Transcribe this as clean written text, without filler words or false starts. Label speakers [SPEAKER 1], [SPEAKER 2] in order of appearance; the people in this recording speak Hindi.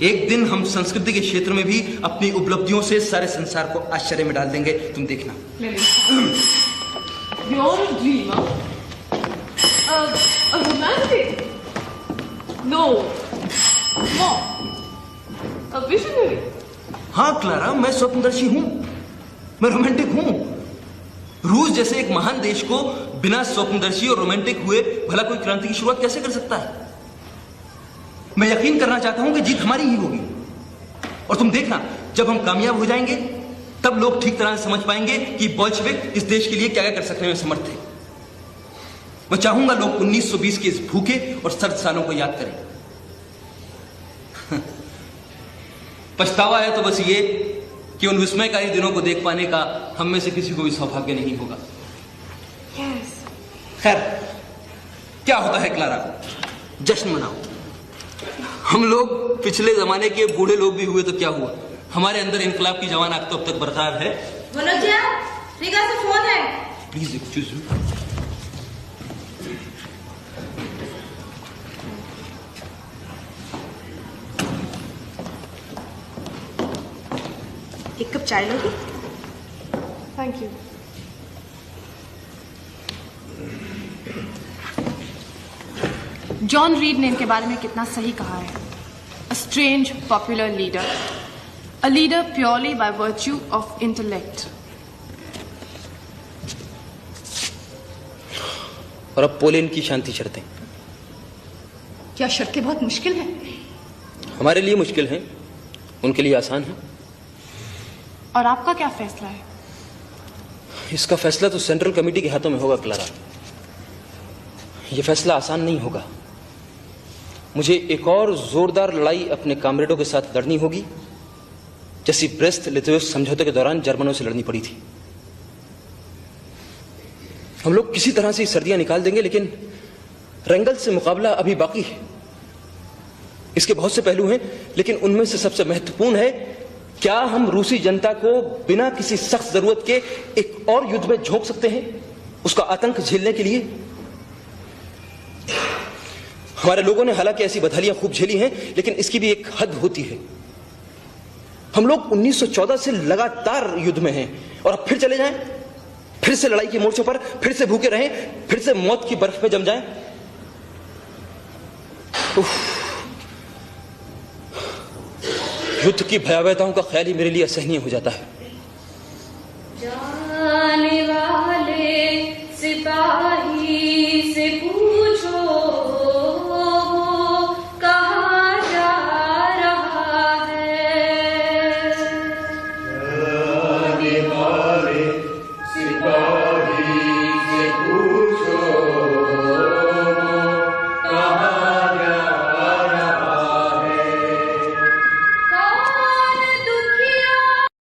[SPEAKER 1] एक दिन हम संस्कृति के क्षेत्र में भी अपनी उपलब्धियों से सारे संसार को आश्चर्य में डाल देंगे, तुम देखना।
[SPEAKER 2] You're a dreamer? A romantic? No. More. A visionary?
[SPEAKER 1] हाँ क्लारा, मैं स्वप्नदर्शी हूं, मैं रोमांटिक हूं। रूस जैसे एक महान देश को बिना स्वप्नदर्शी और रोमांटिक हुए भला कोई क्रांति की शुरुआत कैसे कर सकता है? मैं यकीन करना चाहता हूं कि जीत हमारी ही होगी। और तुम देखना, जब हम कामयाब हो जाएंगे तब लोग ठीक तरह से समझ पाएंगे कि बोल्शेविक इस देश के लिए क्या क्या कर सकने में समर्थ थे। मैं चाहूंगा लोग 1920 के इस भूखे और सर्द सालों को याद करें। पछतावा है तो बस ये कि उन विस्मयकारी दिनों को देख पाने का हम में से किसी को भी सौभाग्य नहीं होगा।
[SPEAKER 2] Yes.
[SPEAKER 1] खैर, क्या होता है क्लारा, जश्न मनाओ। हम लोग पिछले जमाने के बूढ़े लोग भी हुए तो क्या हुआ, हमारे अंदर इनकलाब की जवान आग तो अब तक बरकरार है।
[SPEAKER 3] मनोजिया, रिका से फोन है।
[SPEAKER 1] Please excuse me.
[SPEAKER 3] एक कप चाय लोगी?
[SPEAKER 2] Thank you. जॉन रीड ने इनके बारे में कितना सही कहा है। A strange popular leader. A leader purely by virtue of intellect.
[SPEAKER 1] और अब पोलैंड की शांति शर्तें।
[SPEAKER 2] क्या शर्तें बहुत मुश्किल हैं?
[SPEAKER 1] हमारे लिए मुश्किल हैं, उनके लिए आसान है।
[SPEAKER 2] और आपका क्या फैसला है?
[SPEAKER 1] इसका फैसला तो सेंट्रल कमेटी के हाथों में होगा क्लारा। यह फैसला आसान नहीं होगा। मुझे एक और जोरदार लड़ाई अपने कामरेडों के साथ लड़नी होगी, जैसी ब्रेस्ट लिथुएनिया समझौते के दौरान जर्मनों से लड़नी पड़ी थी। हम लोग किसी तरह से सर्दियां निकाल देंगे, लेकिन रेंगल से मुकाबला अभी बाकी है। इसके बहुत से पहलू हैं, लेकिन उनमें से सबसे महत्वपूर्ण है, क्या हम रूसी जनता को बिना किसी सख्त जरूरत के एक और युद्ध में झोंक सकते हैं, उसका आतंक झेलने के लिए? हमारे लोगों ने हालांकि ऐसी बदहालियां खूब झेली हैं, लेकिन इसकी भी एक हद होती है। हम लोग 1914 से लगातार युद्ध में हैं, और अब फिर चले जाएं, फिर से लड़ाई के मोर्चों पर, फिर से भूखे रहें, फिर से मौत की बर्फ में जम जाएं। युद्ध की भयावहताओं का ख्याल ही मेरे लिए असहनीय हो जाता है।